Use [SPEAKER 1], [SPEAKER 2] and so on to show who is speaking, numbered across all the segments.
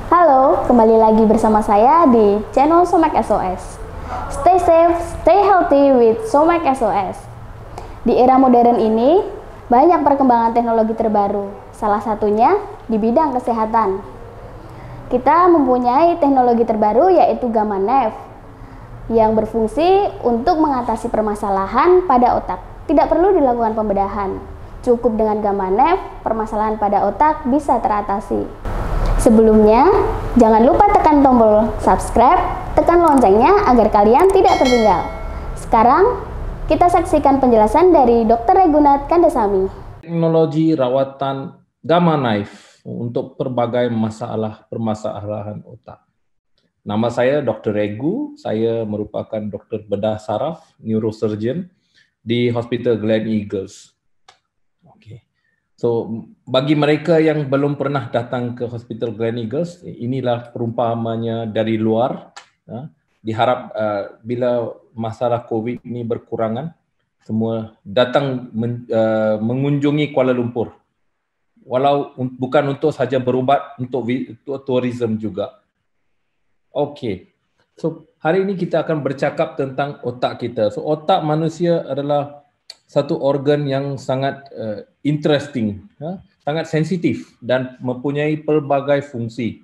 [SPEAKER 1] Halo, kembali lagi bersama saya di channel Somek SOS. Stay safe, stay healthy with Somek SOS. Di era modern ini, banyak perkembangan teknologi terbaru, salah satunya di bidang kesehatan. Kita mempunyai teknologi terbaru yaitu Gamma Knife, yang berfungsi untuk mengatasi permasalahan pada otak. Tidak perlu dilakukan pembedahan. Cukup dengan Gamma Knife, permasalahan pada otak bisa teratasi. Sebelumnya, jangan lupa tekan tombol subscribe, tekan loncengnya agar kalian tidak tertinggal. Sekarang, kita saksikan penjelasan dari Dr. Regunat Kandasamy.
[SPEAKER 2] Teknologi rawatan Gamma Knife untuk berbagai permasalahan otak. Nama saya Dr. Regu, saya merupakan doktor bedah saraf, neurosurgeon di Hospital Gleneagles. So, bagi mereka yang belum pernah datang ke Hospital Gleneagles, inilah perumpamannya dari luar. Diharap bila masalah COVID ini berkurangan, semua datang mengunjungi Kuala Lumpur. Walau bukan untuk saja berubat, untuk tourism juga. Okey. So, hari ini kita akan bercakap tentang otak kita. So, otak manusia adalah satu organ yang sangat interesting, sangat sensitif dan mempunyai pelbagai fungsi.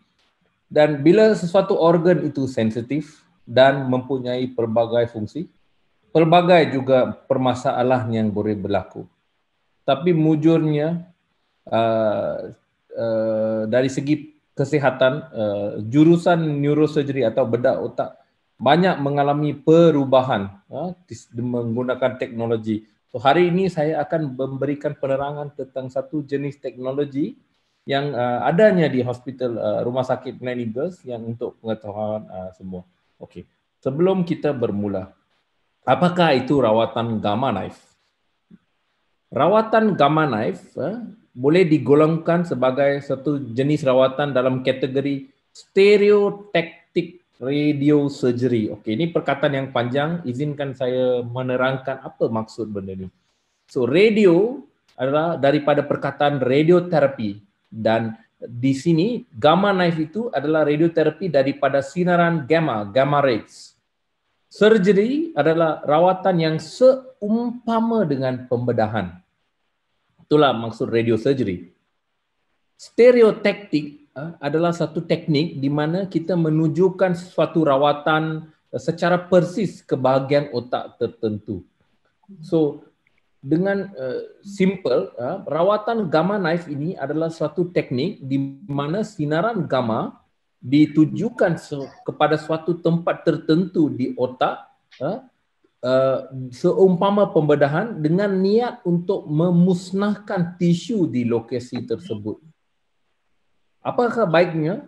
[SPEAKER 2] Dan bila sesuatu organ itu sensitif dan mempunyai pelbagai fungsi, pelbagai juga permasalahan yang boleh berlaku. Tapi mujurnya dari segi kesihatan, jurusan neurosurgery atau bedah otak banyak mengalami perubahan menggunakan teknologi. So, hari ini saya akan memberikan penerangan tentang satu jenis teknologi yang adanya di hospital rumah sakit Gleneagles yang untuk pengetahuan semua. Okey. Sebelum kita bermula, apakah itu rawatan Gamma Knife? Rawatan Gamma Knife boleh digolongkan sebagai satu jenis rawatan dalam kategori stereotactic radio surgery. Okey, ini perkataan yang panjang, izinkan saya menerangkan apa maksud benda ni. So, radio adalah daripada perkataan radioterapi dan di sini Gamma Knife itu adalah radioterapi daripada sinaran gamma rays. Surgery adalah rawatan yang seumpama dengan pembedahan. Itulah maksud radio surgery. Stereotactic adalah satu teknik di mana kita menunjukkan suatu rawatan secara persis ke bahagian otak tertentu. So, dengan simple, rawatan Gamma Knife ini adalah suatu teknik di mana sinaran gamma ditujukan kepada suatu tempat tertentu di otak seumpama pembedahan dengan niat untuk memusnahkan tisu di lokasi tersebut. Apakah baiknya?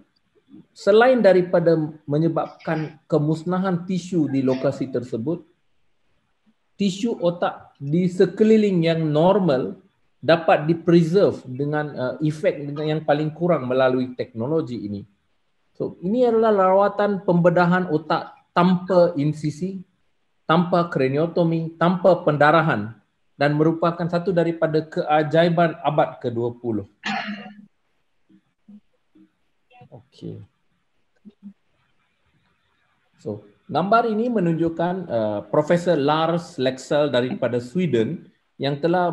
[SPEAKER 2] Selain daripada menyebabkan kemusnahan tisu di lokasi tersebut, tisu otak di sekeliling yang normal dapat dipreserve dengan efek yang paling kurang melalui teknologi ini. So, ini adalah rawatan pembedahan otak tanpa insisi, tanpa kraniotomi, tanpa pendarahan dan merupakan satu daripada keajaiban abad ke-20. Okey. So, gambar ini menunjukkan Profesor Lars Leksell daripada Sweden yang telah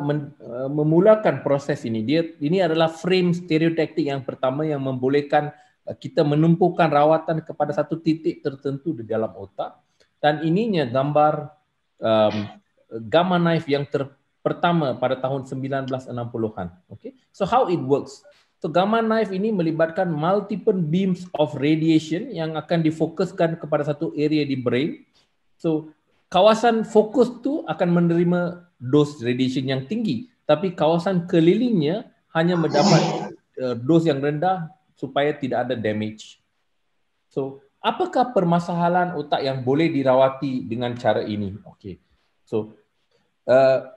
[SPEAKER 2] memulakan proses ini. Ini adalah frame stereotactic yang pertama yang membolehkan kita menumpukan rawatan kepada satu titik tertentu di dalam otak. Dan ininya gambar Gamma Knife yang pertama pada tahun 1960-an. Okay? So how it works? So Gamma Knife ini melibatkan multiple beams of radiation yang akan difokuskan kepada satu area di brain. So kawasan fokus tu akan menerima dos radiation yang tinggi, tapi kawasan kelilingnya hanya mendapat dos yang rendah supaya tidak ada damage. So apakah permasalahan otak yang boleh dirawati dengan cara ini? Okey. So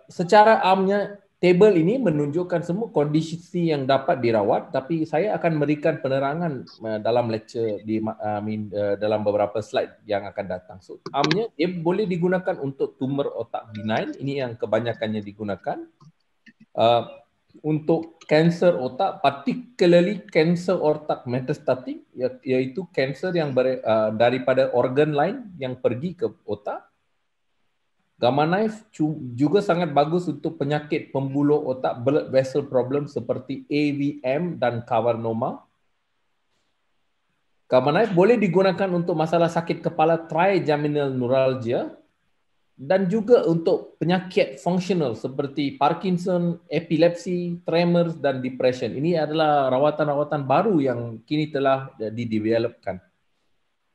[SPEAKER 2] secara amnya table ini menunjukkan semua kondisi yang dapat dirawat, tapi saya akan memberikan penerangan dalam lecture dalam beberapa slide yang akan datang. So amnya dia boleh digunakan untuk tumor otak benign, ini yang kebanyakannya digunakan. untuk kanser otak, particularly kanser otak metastatik, iaitu kanser yang daripada organ lain yang pergi ke otak. Gamma knife juga sangat bagus untuk penyakit pembuluh otak blood vessel problem seperti AVM dan carcinoma. Gamma knife boleh digunakan untuk masalah sakit kepala trigeminal neuralgia dan juga untuk penyakit fungsional seperti Parkinson, epilepsi, tremors dan depression. Ini adalah rawatan-rawatan baru yang kini telah didevelopkan.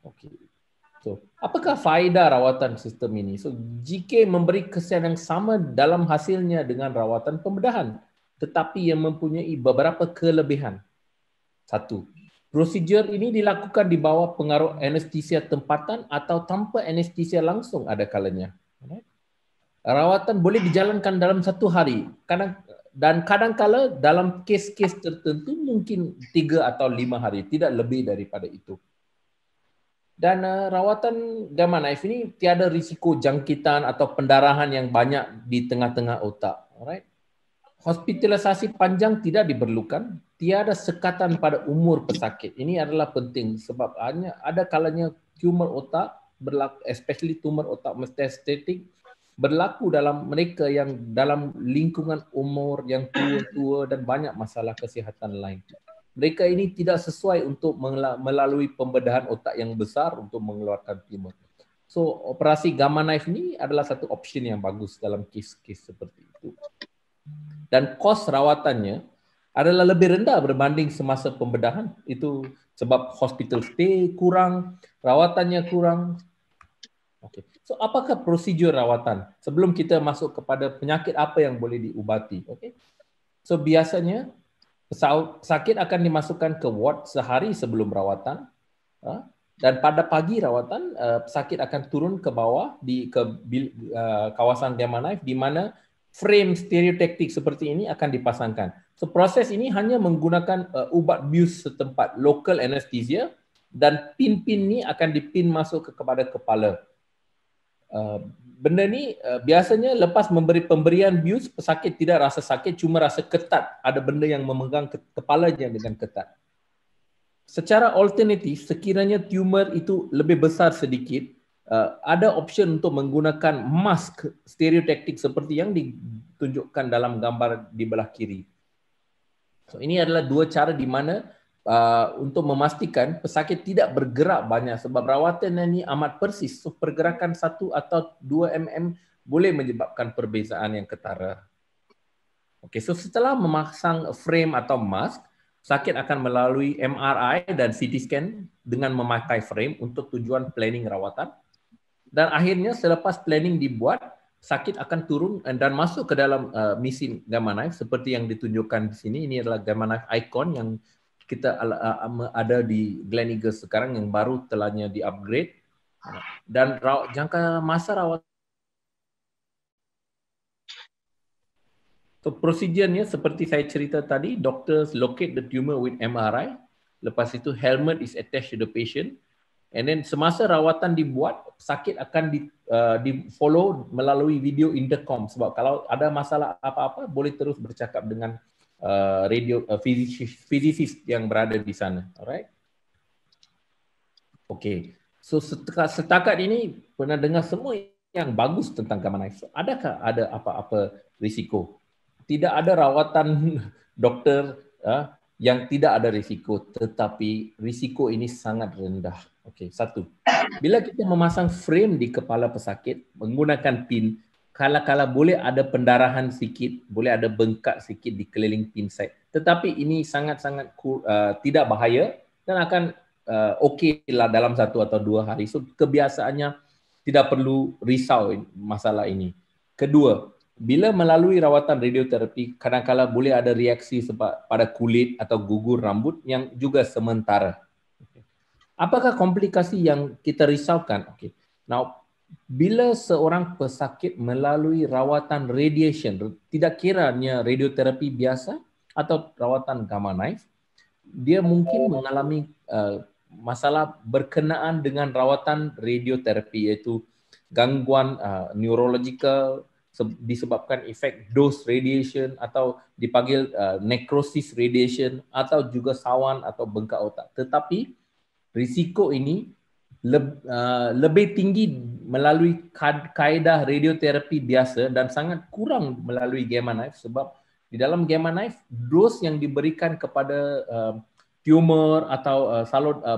[SPEAKER 2] Okey. So, apakah faedah rawatan sistem ini? So, GK memberi kesan yang sama dalam hasilnya dengan rawatan pembedahan, tetapi yang mempunyai beberapa kelebihan. Satu, prosedur ini dilakukan di bawah pengaruh anestesia tempatan atau tanpa anestesia langsung ada kalanya. Rawatan boleh dijalankan dalam 1 hari, dan kadang-kala dalam kes-kes tertentu mungkin 3 atau 5 hari, tidak lebih daripada itu. Dan rawatan gamma knife ini tiada risiko jangkitan atau pendarahan yang banyak di tengah-tengah otak. Alright. Hospitalisasi panjang tidak diperlukan, tiada sekatan pada umur pesakit. Ini adalah penting sebab hanya ada kalanya tumor otak berlaku, especially tumor otak metastatik, berlaku dalam mereka yang dalam lingkungan umur yang tua-tua dan banyak masalah kesihatan lain. Mereka ini tidak sesuai untuk melalui pembedahan otak yang besar untuk mengeluarkan tumor. So, operasi gamma knife ini adalah satu option yang bagus dalam kes-kes seperti itu. Dan kos rawatannya adalah lebih rendah berbanding semasa pembedahan. Itu sebab hospital stay kurang, rawatannya kurang. Okay. So, apakah prosedur rawatan? Sebelum kita masuk kepada penyakit apa yang boleh diubati. Okay. So, biasanya pesakit akan dimasukkan ke ward sehari sebelum rawatan, dan pada pagi rawatan pesakit akan turun ke bawah ke kawasan gamma knife di mana frame stereotaktik seperti ini akan dipasangkan. So proses ini hanya menggunakan ubat bius setempat, local anesthesia, dan pin-pin ni akan dipin masuk kepada kepala. Benda ni biasanya lepas memberi pemberian bius, pesakit tidak rasa sakit, cuma rasa ketat. Ada benda yang memegang kepalanya dengan ketat. Secara alternatif, sekiranya tumor itu lebih besar sedikit, ada option untuk menggunakan mask stereotaktik seperti yang ditunjukkan dalam gambar di belah kiri. So, ini adalah 2 cara di mana untuk memastikan pesakit tidak bergerak banyak sebab rawatan ini amat persis. So, pergerakan 1 atau 2 mm boleh menyebabkan perbezaan yang ketara. Okey, so setelah memasang frame atau mask, pesakit akan melalui MRI dan CT scan dengan memakai frame untuk tujuan planning rawatan. Dan akhirnya selepas planning dibuat, sakit akan turun dan masuk ke dalam mesin gamma knife seperti yang ditunjukkan di sini. Ini adalah gamma knife icon yang kita ada di Gleneagles sekarang yang baru telahnya di-upgrade. Dan jangka masa rawatan. So prosedurnya seperti saya cerita tadi, doctors locate the tumor with MRI. Lepas itu helmet is attached to the patient. And then semasa rawatan dibuat, sakit akan di follow melalui video intercom sebab kalau ada masalah apa-apa boleh terus bercakap dengan physicist yang berada di sana. Alright. Okay. So setakat ini pernah dengar semua yang bagus tentang gamma knife. So, adakah ada apa-apa risiko? Tidak ada rawatan doktor yang tidak ada risiko, tetapi risiko ini sangat rendah. Okey, 1. Bila kita memasang frame di kepala pesakit menggunakan pin, kala-kala boleh ada pendarahan sikit, boleh ada bengkak sikit di keliling pin side. Tetapi ini sangat-sangat tidak bahaya dan akan okeylah dalam 1 atau 2 hari. So kebiasaannya tidak perlu risau masalah ini. Kedua, bila melalui rawatan radioterapi, kadang-kala boleh ada reaksi pada kulit atau gugur rambut yang juga sementara. Apakah komplikasi yang kita risaukan? Okay. Now, bila seorang pesakit melalui rawatan radiation, tidak kiranya radioterapi biasa atau rawatan gamma knife, dia mungkin mengalami masalah berkenaan dengan rawatan radioterapi, iaitu gangguan neurological, disebabkan efek dose radiation atau dipanggil necrosis radiation atau juga sawan atau bengkak otak. Tetapi risiko ini lebih tinggi melalui kaedah radioterapi biasa dan sangat kurang melalui Gamma Knife sebab di dalam Gamma Knife dos yang diberikan kepada tumor atau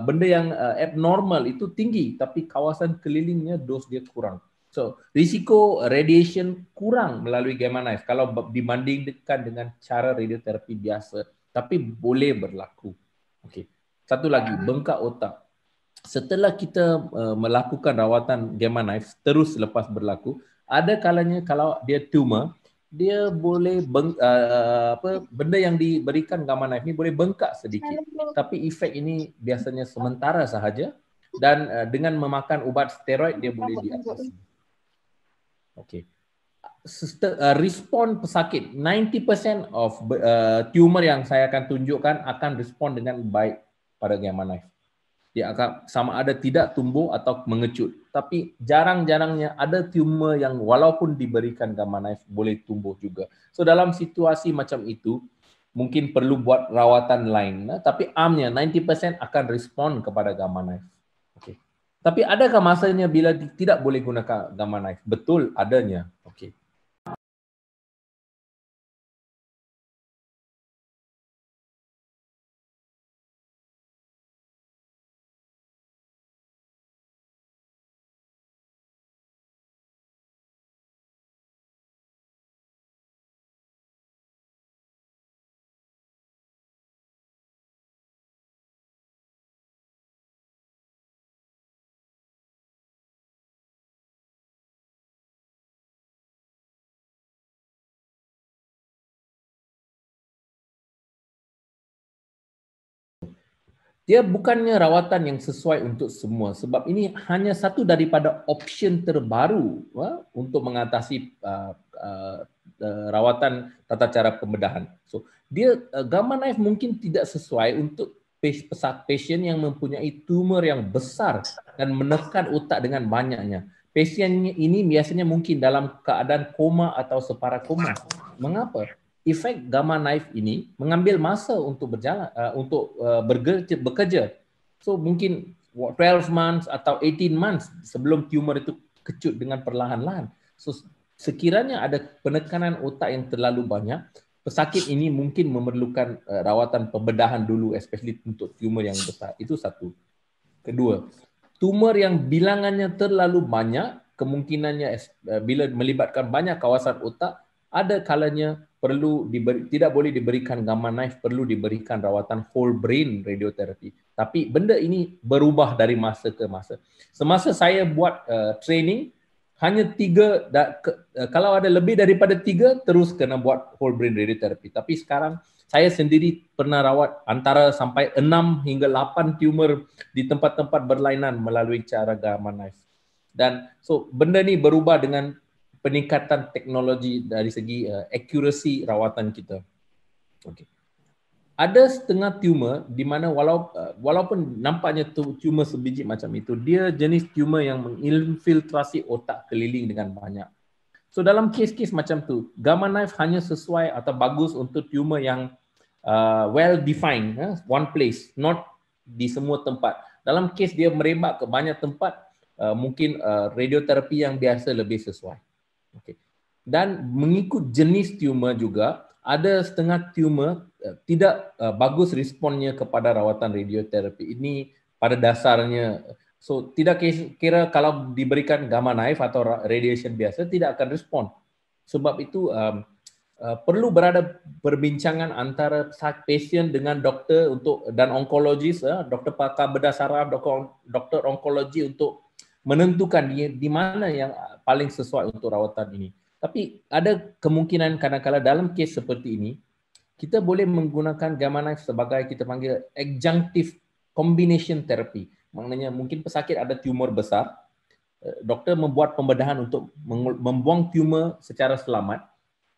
[SPEAKER 2] benda yang abnormal itu tinggi tapi kawasan kelilingnya dos dia kurang. So, risiko radiation kurang melalui Gamma Knife kalau dibandingkan dengan cara radioterapi biasa, tapi boleh berlaku. Okey. Satu lagi, bengkak otak. Setelah kita melakukan rawatan Gamma Knife terus lepas berlaku, ada kalanya kalau dia tumor, dia boleh benda yang diberikan Gamma Knife ni boleh bengkak sedikit. Tapi efek ini biasanya sementara sahaja dan dengan memakan ubat steroid dia boleh diatasi. Okey. Respon pesakit 90% of tumor yang saya akan tunjukkan akan respon dengan baik pada Gamma Knife. Dia akan sama ada tidak tumbuh atau mengecut. Tapi jarang-jarangnya ada tumor yang walaupun diberikan Gamma Knife boleh tumbuh juga. So dalam situasi macam itu mungkin perlu buat rawatan lain. Tapi amnya 90% akan respon kepada Gamma Knife. Okay. Tapi adakah masanya bila tidak boleh gunakan Gamma Knife? Betul, adanya. Okay. Dia bukannya rawatan yang sesuai untuk semua sebab ini hanya satu daripada option terbaru untuk mengatasi rawatan tata cara pembedahan. So dia Gamma Knife mungkin tidak sesuai untuk pasien yang mempunyai tumor yang besar dan menekan otak dengan banyaknya. Pasien ini biasanya mungkin dalam keadaan koma atau separakoma. Mengapa? Efek Gamma Knife ini mengambil masa untuk berjalan bekerja. So mungkin 12 months atau 18 months sebelum tumor itu kecut dengan perlahan-lahan. So sekiranya ada penekanan otak yang terlalu banyak, pesakit ini mungkin memerlukan rawatan pembedahan dulu, especially untuk tumor yang besar. Itu satu. Kedua, tumor yang bilangannya terlalu banyak, kemungkinannya bila melibatkan banyak kawasan otak, ada kalanya tidak boleh diberikan Gamma Knife, perlu diberikan rawatan whole brain radiotherapy. Tapi benda ini berubah dari masa ke masa. Semasa saya buat training, hanya 3, kalau ada lebih daripada 3, terus kena buat whole brain radiotherapy. Tapi sekarang saya sendiri pernah rawat antara sampai 6 hingga 8 tumor di tempat-tempat berlainan melalui cara Gamma Knife. Dan so benda ni berubah dengan peningkatan teknologi dari segi accuracy rawatan kita. Okay. Ada setengah tumor di mana walaupun nampaknya tumor sebiji macam itu, dia jenis tumor yang menginfiltrasi otak keliling dengan banyak. So dalam kes-kes macam tu, Gamma Knife hanya sesuai atau bagus untuk tumor yang well defined, one place, not di semua tempat. Dalam kes dia merebak ke banyak tempat, mungkin radioterapi yang biasa lebih sesuai. Okay. Dan mengikut jenis tumor juga, ada setengah tumor tidak bagus responnya kepada rawatan radioterapi. Ini pada dasarnya, so tidak kira kalau diberikan Gamma Knife atau radiation biasa tidak akan respon. Sebab itu perlu berada perbincangan antara pasien dengan doktor dan onkologis, doktor pakar bedah saraf, doktor onkologi untuk menentukan di mana yang paling sesuai untuk rawatan ini. Tapi ada kemungkinan kadang-kadang dalam kes seperti ini, kita boleh menggunakan Gamma Knife sebagai kita panggil adjunctive combination therapy. Maknanya mungkin pesakit ada tumor besar, doktor membuat pembedahan untuk membuang tumor secara selamat.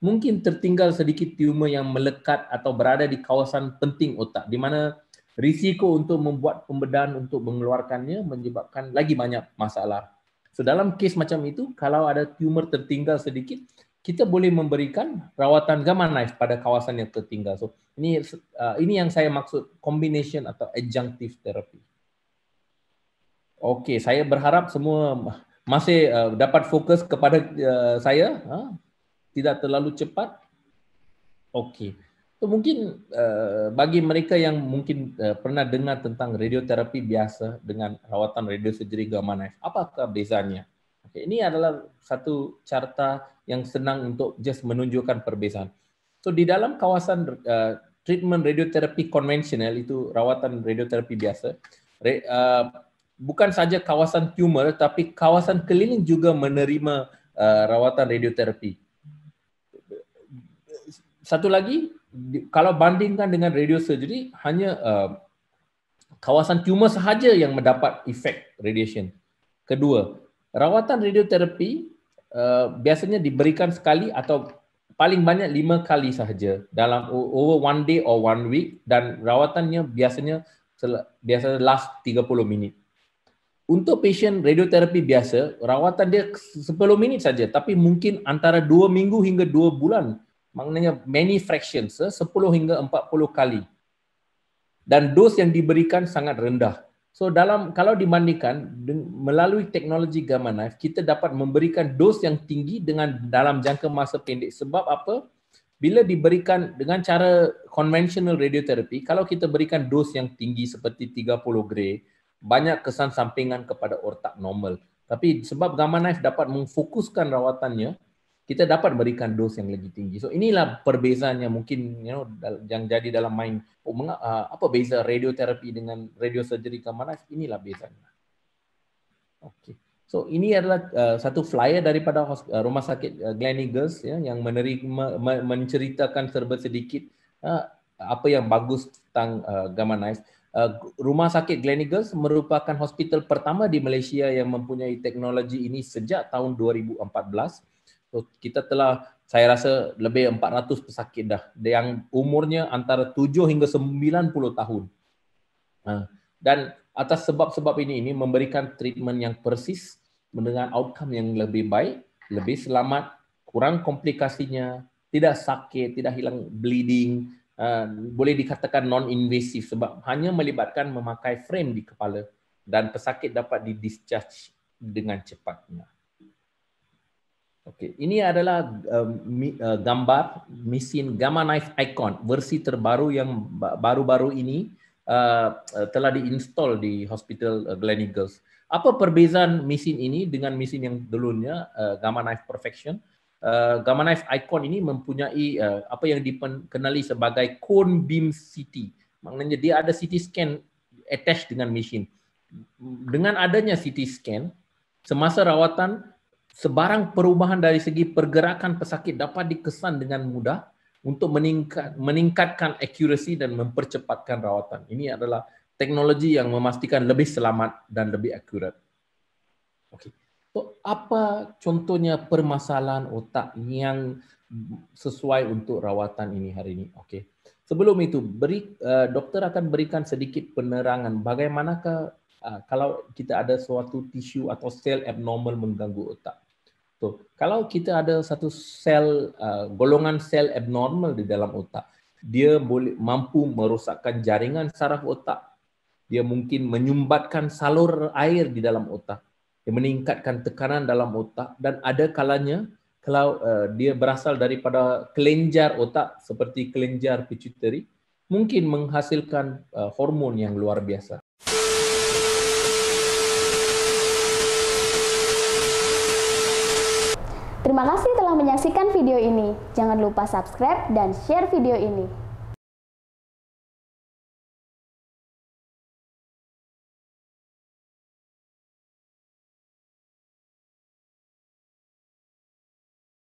[SPEAKER 2] Mungkin tertinggal sedikit tumor yang melekat atau berada di kawasan penting otak, di mana risiko untuk membuat pembedahan untuk mengeluarkannya menyebabkan lagi banyak masalah. So dalam kes macam itu, kalau ada tumor tertinggal sedikit, kita boleh memberikan rawatan gamma knife pada kawasan yang tertinggal. So ini yang saya maksud combination atau adjunctive therapy. Okey, saya berharap semua masih dapat fokus kepada saya, tidak terlalu cepat. Okey. So mungkin bagi mereka yang mungkin pernah dengar tentang radioterapi biasa dengan rawatan radiosurgery gamma knife, apakah bezanya? Okay, ini adalah satu carta yang senang untuk just menunjukkan perbezaan. So di dalam kawasan treatment radioterapi konvensional, itu rawatan radioterapi biasa, bukan saja kawasan tumor tapi kawasan keliling juga menerima rawatan radioterapi. Satu lagi, kalau bandingkan dengan radiosurgery, hanya kawasan tumor sahaja yang mendapat efek radiation. Kedua, rawatan radioterapi biasanya diberikan sekali atau paling banyak 5 kali sahaja dalam over 1 day or 1 week, dan rawatannya biasanya last 30 minit. Untuk pasien radioterapi biasa, rawatan dia 10 minit saja, tapi mungkin antara 2 minggu hingga 2 bulan. Maknanya many fractions, 10 hingga 40 kali. Dan dos yang diberikan sangat rendah. So kalau dibandingkan melalui teknologi gamma knife, kita dapat memberikan dos yang tinggi dalam jangka masa pendek. Sebab apa? Bila diberikan dengan cara konvensional radioterapi, kalau kita berikan dos yang tinggi seperti 30 gray, banyak kesan sampingan kepada otak normal. Tapi sebab gamma knife dapat memfokuskan rawatannya, kita dapat berikan dos yang lebih tinggi. So inilah perbezaannya mungkin yang jadi dalam mind. Apa beza radioterapi dengan radiosurgery gamma knife? Inilah bezanya. Okey. So ini adalah satu flyer daripada Rumah Sakit Gleneagles yang menceritakan serba sedikit apa yang bagus tentang gamma knife. Rumah Sakit Gleneagles merupakan hospital pertama di Malaysia yang mempunyai teknologi ini sejak tahun 2014. So, kita telah, saya rasa lebih 400 pesakit dah yang umurnya antara 7 hingga 90 tahun. Dan atas sebab-sebab ini memberikan treatment yang persis dengan outcome yang lebih baik, lebih selamat, kurang komplikasinya, tidak sakit, tidak hilang bleeding, boleh dikatakan non-invasif sebab hanya melibatkan memakai frame di kepala dan pesakit dapat di-discharge dengan cepatnya. Okey, ini adalah gambar mesin gamma knife icon versi terbaru yang baru-baru ini telah diinstal di Hospital Gleneagles. Apa perbezaan mesin ini dengan mesin yang dulunya, gamma knife perfection? Gamma knife icon ini mempunyai apa yang dikenali sebagai cone beam CT. Maknanya dia ada CT scan attached dengan mesin. Dengan adanya CT scan, semasa rawatan, sebarang perubahan dari segi pergerakan pesakit dapat dikesan dengan mudah untuk meningkatkan accuracy dan mempercepatkan rawatan. Ini adalah teknologi yang memastikan lebih selamat dan lebih akurat. Okey. So, apa contohnya permasalahan otak yang sesuai untuk rawatan ini hari ini? Okey. Sebelum itu, doktor akan berikan sedikit penerangan bagaimanakah kalau kita ada suatu tisu atau sel abnormal mengganggu otak. So, kalau kita ada satu sel, golongan sel abnormal di dalam otak, dia mampu merosakkan jaringan saraf otak, dia mungkin menyumbatkan salur air di dalam otak, dia meningkatkan tekanan dalam otak, dan ada kalanya kalau dia berasal daripada kelenjar otak seperti kelenjar pituitary, mungkin menghasilkan hormon yang luar biasa.
[SPEAKER 1] Terima kasih telah menyaksikan video ini. Jangan lupa subscribe dan share video ini.